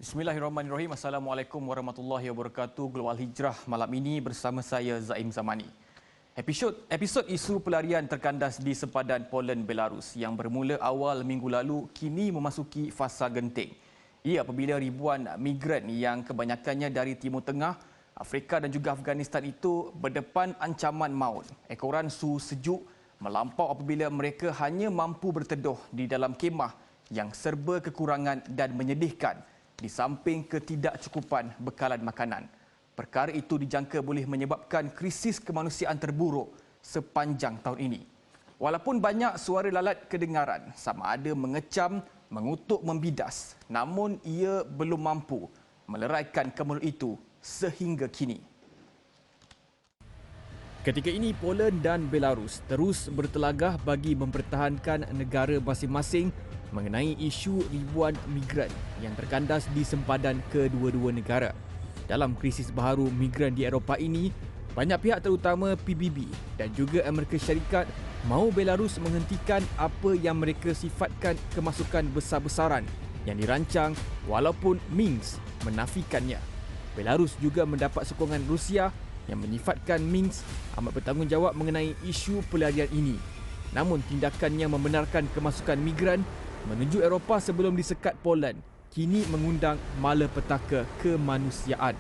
Bismillahirrahmanirrahim. Assalamualaikum warahmatullahi wabarakatuh. Global Hijrah malam ini bersama saya Zaim Zamani. Episod isu pelarian terkandas di sempadan Poland, Belarus yang bermula awal minggu lalu kini memasuki fasa genting. Ia apabila ribuan migran yang kebanyakannya dari Timur Tengah, Afrika dan juga Afghanistan itu berdepan ancaman maut. Ekoran suhu sejuk melampau apabila mereka hanya mampu berteduh di dalam kemah yang serba kekurangan dan menyedihkan di samping ketidakcukupan bekalan makanan. Perkara itu dijangka boleh menyebabkan krisis kemanusiaan terburuk sepanjang tahun ini. Walaupun banyak suara lalat kedengaran, sama ada mengecam, mengutuk, membidas, namun ia belum mampu meleraikan kemelut itu sehingga kini. Ketika ini, Poland dan Belarus terus bertelagah bagi mempertahankan negara masing-masing mengenai isu ribuan migran yang terkandas di sempadan kedua-dua negara. Dalam krisis baharu migran di Eropah ini, banyak pihak terutama PBB dan juga Amerika Syarikat mahu Belarus menghentikan apa yang mereka sifatkan kemasukan besar-besaran yang dirancang walaupun Minsk menafikannya. Belarus juga mendapat sokongan Rusia yang menyifatkan Minsk amat bertanggungjawab mengenai isu pelarian ini. Namun tindakannya membenarkan kemasukan migran menuju Eropah sebelum disekat Poland kini mengundang malapetaka kemanusiaan.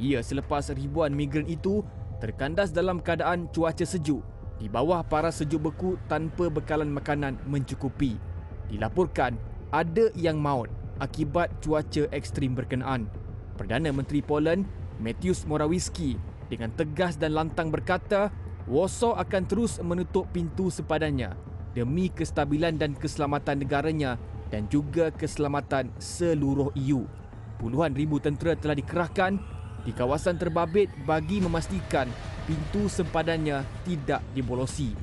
Ia selepas ribuan migran itu terkandas dalam keadaan cuaca sejuk di bawah paras sejuk beku tanpa bekalan makanan mencukupi. Dilaporkan ada yang maut akibat cuaca ekstrim berkenaan. Perdana Menteri Poland Mateusz Morawiecki dengan tegas dan lantang berkata Warsaw akan terus menutup pintu sempadannya demi kestabilan dan keselamatan negaranya dan juga keselamatan seluruh EU. Puluhan ribu tentera telah dikerahkan di kawasan terbabit bagi memastikan pintu sempadannya tidak dibolosi.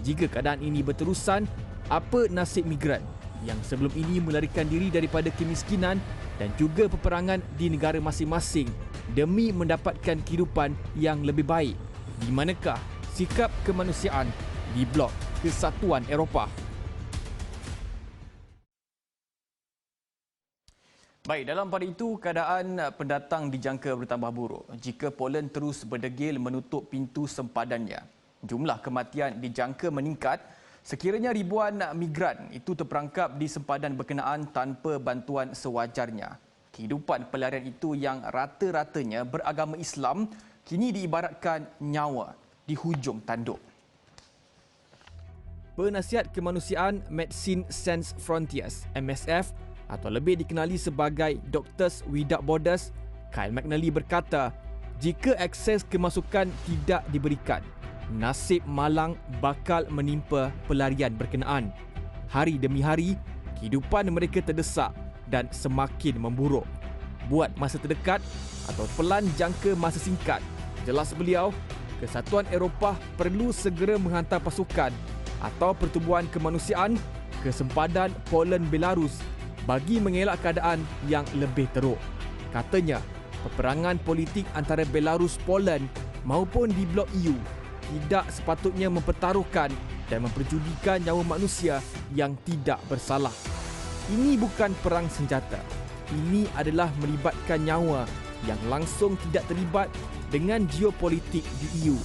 Jika keadaan ini berterusan, apa nasib migran yang sebelum ini melarikan diri daripada kemiskinan dan juga peperangan di negara masing-masing demi mendapatkan kehidupan yang lebih baik? Di manakah sikap kemanusiaan di blok Kesatuan Eropah? Baik, dalam pada itu keadaan pendatang dijangka bertambah buruk jika Poland terus berdegil menutup pintu sempadannya. Jumlah kematian dijangka meningkat sekiranya ribuan migran itu terperangkap di sempadan berkenaan tanpa bantuan sewajarnya. Kehidupan pelarian itu yang rata-ratanya beragama Islam kini diibaratkan nyawa di hujung tanduk. Penasihat Kemanusiaan Medicine Sans Frontiers (MSF) atau lebih dikenali sebagai Doctors Without Borders, Kyle McNally berkata, jika akses kemasukan tidak diberikan, nasib malang bakal menimpa pelarian berkenaan. Hari demi hari, kehidupan mereka terdesak dan semakin memburuk. Buat masa terdekat atau pelan jangka masa singkat, jelas beliau, Kesatuan Eropah perlu segera menghantar pasukan atau pertubuhan kemanusiaan ke sempadan Poland-Belarus bagi mengelak keadaan yang lebih teruk. Katanya, peperangan politik antara Belarus-Poland maupun di blok EU tidak sepatutnya mempertaruhkan dan memperjudikan nyawa manusia yang tidak bersalah. Ini bukan perang senjata. Ini adalah melibatkan nyawa yang langsung tidak terlibat dengan geopolitik di EU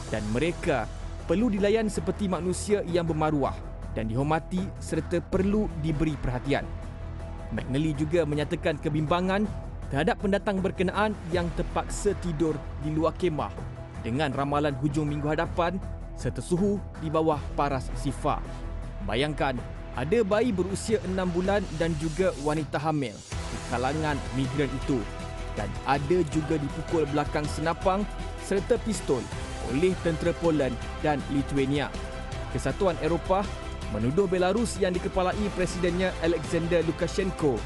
dan mereka perlu dilayan seperti manusia yang bermaruah dan dihormati serta perlu diberi perhatian. McNally juga menyatakan kebimbangan terhadap pendatang berkenaan yang terpaksa tidur di luar kemah dengan ramalan hujung minggu hadapan serta suhu di bawah paras sifar. Bayangkan, ada bayi berusia 6 bulan dan juga wanita hamil di kalangan migran itu dan ada juga dipukul belakang senapang serta pistol oleh tentera Poland dan Lithuania. Kesatuan Eropah menuduh Belarus yang dikepalai presidennya Alexander Lukashenko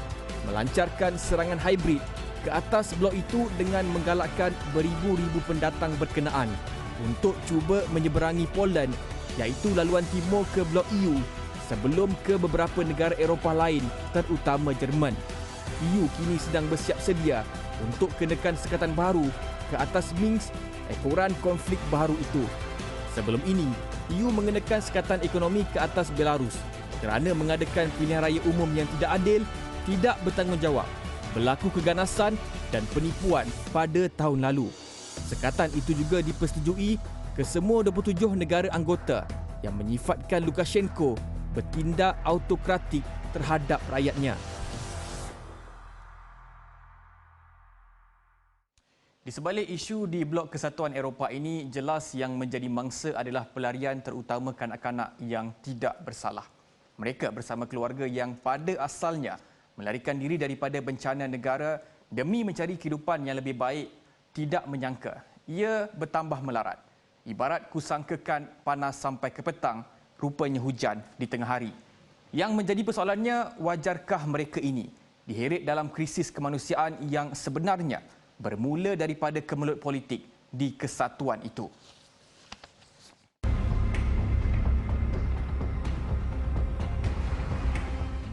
melancarkan serangan hybrid ke atas blok itu dengan menggalakkan beribu-ribu pendatang berkenaan untuk cuba menyeberangi Poland iaitu laluan timur ke blok EU sebelum ke beberapa negara Eropah lain terutama Jerman. EU kini sedang bersiap sedia untuk kenakan sekatan baru ke atas Minsk ekoran konflik baharu itu. Sebelum ini, EU mengenakan sekatan ekonomi ke atas Belarus kerana mengadakan pilihan raya umum yang tidak adil, tidak bertanggungjawab berlaku keganasan dan penipuan pada tahun lalu. Sekatan itu juga dipersetujui ke semua 27 negara anggota yang menyifatkan Lukashenko bertindak autokratik terhadap rakyatnya. Di sebalik isu di Blok Kesatuan Eropah ini, jelas yang menjadi mangsa adalah pelarian terutama kanak-kanak yang tidak bersalah. Mereka bersama keluarga yang pada asalnya melarikan diri daripada bencana negara demi mencari kehidupan yang lebih baik, tidak menyangka ia bertambah melarat. Ibarat kusangkakan panas sampai ke petang, rupanya hujan di tengah hari. Yang menjadi persoalannya, wajarkah mereka ini diheret dalam krisis kemanusiaan yang sebenarnya bermula daripada kemelut politik di kesatuan itu?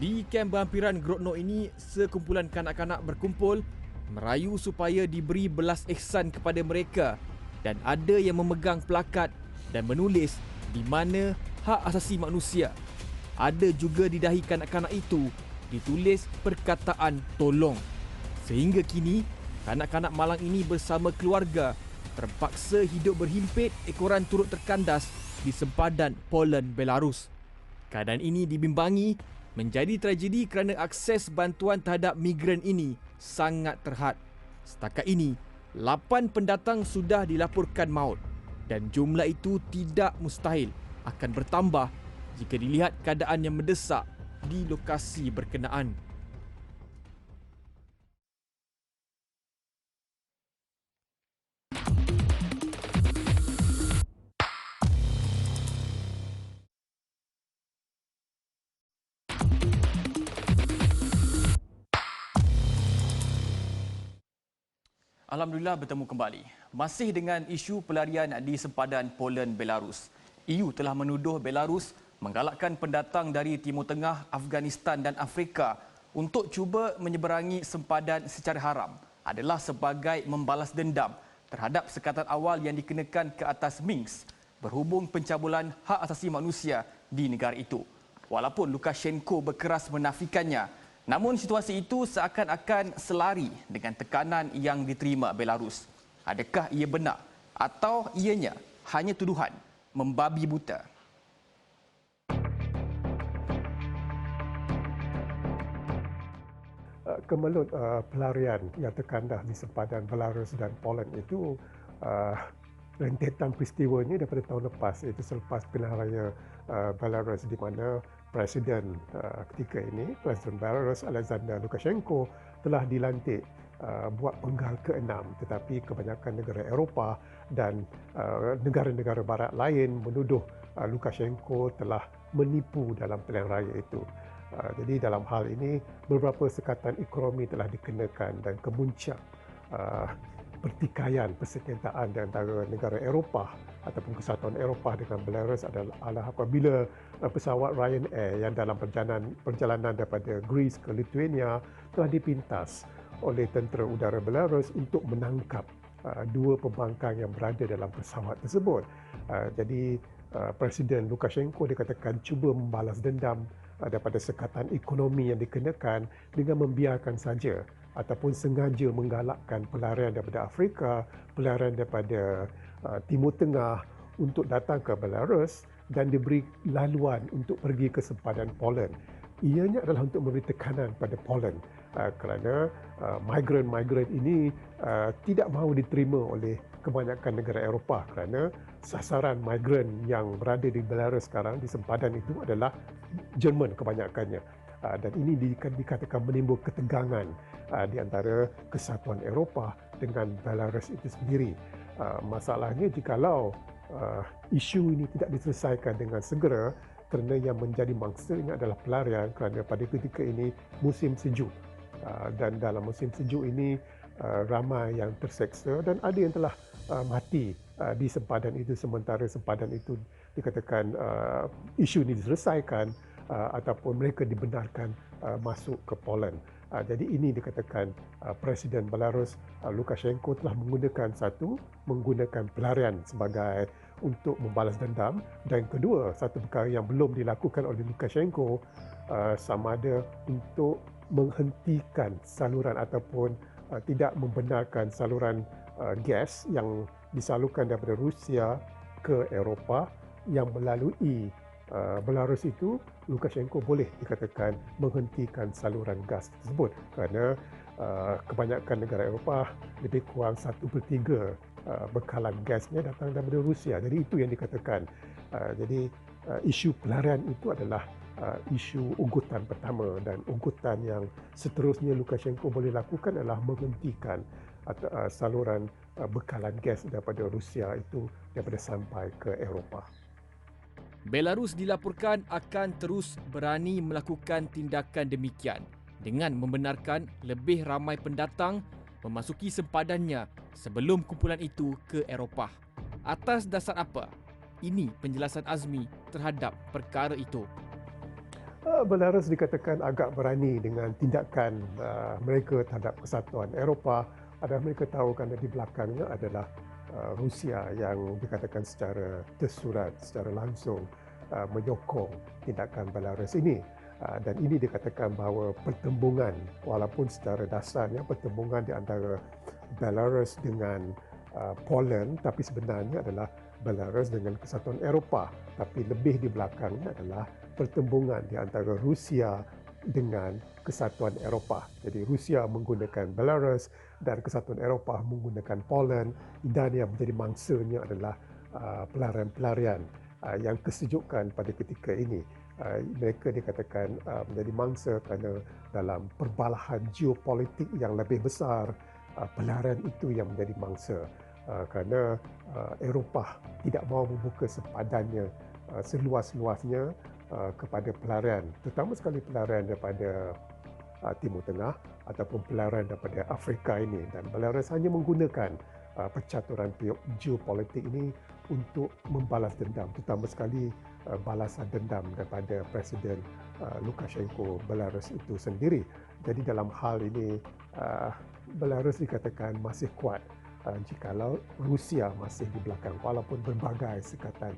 Di kem berhampiran Grodno ini, sekumpulan kanak-kanak berkumpul merayu supaya diberi belas ihsan kepada mereka dan ada yang memegang plakat dan menulis di mana hak asasi manusia. Ada juga di dahi kanak-kanak itu ditulis perkataan tolong. Sehingga kini, kanak-kanak Malang ini bersama keluarga terpaksa hidup berhimpit ekoran turut terkandas di sempadan Poland, Belarus. Keadaan ini dibimbangi menjadi tragedi kerana akses bantuan terhadap migran ini sangat terhad. Setakat ini, 8 pendatang sudah dilaporkan maut dan jumlah itu tidak mustahil akan bertambah jika dilihat keadaan yang mendesak di lokasi berkenaan. Alhamdulillah bertemu kembali. Masih dengan isu pelarian di sempadan Poland, Belarus. EU telah menuduh Belarus menggalakkan pendatang dari Timur Tengah, Afghanistan dan Afrika untuk cuba menyeberangi sempadan secara haram adalah sebagai membalas dendam terhadap sekatan awal yang dikenakan ke atas Minsk berhubung pencabulan hak asasi manusia di negara itu. Walaupun Lukashenko berkeras menafikannya, namun situasi itu seakan-akan selari dengan tekanan yang diterima Belarus. Adakah ia benar atau ianya hanya tuduhan membabi buta? Kemelut pelarian yang terkandas di sempadan Belarus dan Poland itu rentetan peristiwanya daripada tahun lepas, iaitu selepas pilihan raya Belarus di mana Presiden ketika ini, Presiden Belarus Alexander Lukashenko telah dilantik buat penggal ke-6, tetapi kebanyakan negara Eropah dan negara-negara barat lain menuduh Lukashenko telah menipu dalam pilihan raya itu. Jadi dalam hal ini beberapa sekatan ekonomi telah dikenakan dan kemuncak pertikaian persenjataan di antara negara Eropah ataupun Kesatuan Eropah dengan Belarus adalah apabila pesawat Ryanair yang dalam perjalanan daripada Greece ke Lithuania telah dipintas oleh tentera udara Belarus untuk menangkap dua pembangkang yang berada dalam pesawat tersebut. Jadi Presiden Lukashenko dikatakan cuba membalas dendam daripada sekatan ekonomi yang dikenakan dengan membiarkan saja ataupun sengaja menggalakkan pelarian daripada Afrika, pelarian daripada Timur Tengah untuk datang ke Belarus dan diberi laluan untuk pergi ke sempadan Poland. Ianya adalah untuk memberi tekanan pada Poland kerana migran-migran ini tidak mahu diterima oleh kebanyakan negara Eropah kerana sasaran migran yang berada di Belarus sekarang di sempadan itu adalah Jerman kebanyakannya. Dan ini dikatakan menimbul ketegangan di antara Kesatuan Eropah dengan Belarus itu sendiri. Masalahnya jikalau isu ini tidak diselesaikan dengan segera kerana yang menjadi mangsanya adalah pelarian kerana pada ketika ini musim sejuk. Dan dalam musim sejuk ini ramai yang terseksa dan ada yang telah mati di sempadan itu sementara sempadan itu dikatakan isu ini diselesaikan ataupun mereka dibenarkan masuk ke Poland. Jadi ini dikatakan Presiden Belarus Lukashenko telah menggunakan pelarian sebagai untuk membalas dendam, dan kedua, satu perkara yang belum dilakukan oleh Lukashenko sama ada untuk menghentikan saluran ataupun tidak membenarkan saluran gas yang disalurkan daripada Rusia ke Eropah yang melalui Belarus itu, Lukashenko boleh dikatakan menghentikan saluran gas tersebut kerana kebanyakan negara Eropah lebih kurang 1/3 bekalan gasnya datang daripada Rusia. Jadi itu yang dikatakan. Jadi isu pelarian itu adalah isu ugutan pertama, dan ugutan yang seterusnya Lukashenko boleh lakukan adalah menghentikan saluran bekalan gas daripada Rusia itu daripada sampai ke Eropah. Belarus dilaporkan akan terus berani melakukan tindakan demikian dengan membenarkan lebih ramai pendatang memasuki sempadannya sebelum kumpulan itu ke Eropah. Atas dasar apa? Ini penjelasan Azmi terhadap perkara itu. Belarus dikatakan agak berani dengan tindakan mereka terhadap kesatuan Eropah. Ada mereka tahu kerana di belakangnya adalah Rusia yang dikatakan secara tersurat, secara langsung menyokong tindakan Belarus ini. Dan ini dikatakan bahawa pertembungan, walaupun secara dasarnya pertembungan di antara Belarus dengan Poland, tapi sebenarnya adalah Belarus dengan kesatuan Eropah. Tapi lebih di belakangnya adalah pertembungan di antara Rusia dengan kesatuan Eropah. Jadi Rusia menggunakan Belarus dan kesatuan Eropah menggunakan Poland, dan yang menjadi mangsanya adalah pelarian-pelarian yang kesejukan pada ketika ini. Mereka dikatakan menjadi mangsa kerana dalam perbalahan geopolitik yang lebih besar, pelarian itu yang menjadi mangsa. Kerana Eropah tidak mahu membuka sempadannya seluas-luasnya kepada pelarian, terutama sekali pelarian daripada Timur Tengah ataupun pelarian daripada Afrika ini. Dan Belarus hanya menggunakan percaturan geopolitik ini untuk membalas dendam, terutama sekali balasan dendam daripada Presiden Lukashenko Belarus itu sendiri. Jadi dalam hal ini Belarus dikatakan masih kuat jikalau Rusia masih di belakang, walaupun berbagai sekatan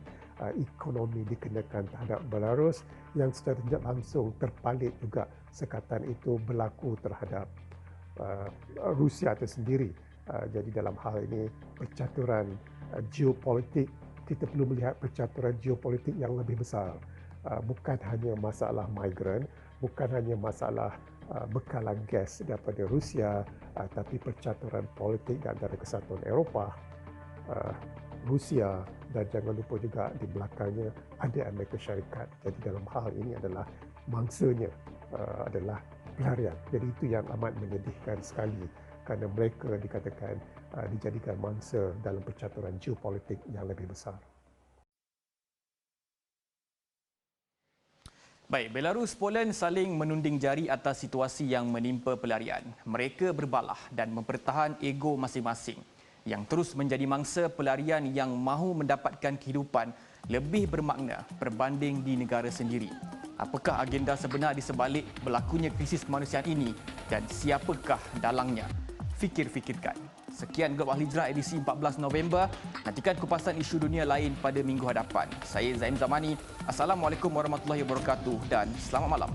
ekonomi dikenakan terhadap Belarus yang secara tidak langsung terpalit juga sekatan itu berlaku terhadap Rusia itu sendiri. Jadi dalam hal ini percaturan geopolitik, kita perlu melihat percaturan geopolitik yang lebih besar. Bukan hanya masalah migran, bukan hanya masalah bekalan gas daripada Rusia, tapi percaturan politik di antara kesatuan Eropah, Rusia, dan jangan lupa juga di belakangnya ada Amerika Syarikat. Jadi dalam hal ini adalah mangsanya adalah pelarian. Jadi itu yang amat menyedihkan sekali kerana mereka dikatakan dijadikan mangsa dalam percaturan geopolitik yang lebih besar. Baik, Belarus Poland saling menunding jari atas situasi yang menimpa pelarian. Mereka berbalah dan mempertahan ego masing-masing yang terus menjadi mangsa pelarian yang mahu mendapatkan kehidupan lebih bermakna berbanding di negara sendiri. Apakah agenda sebenar di sebalik berlakunya krisis kemanusiaan ini dan siapakah dalangnya? Fikir-fikirkan. Sekian Glob Ahli Hijrah edisi 14 November. Nantikan kupasan isu dunia lain pada minggu hadapan. Saya Zaim Zamani. Assalamualaikum warahmatullahi wabarakatuh dan selamat malam.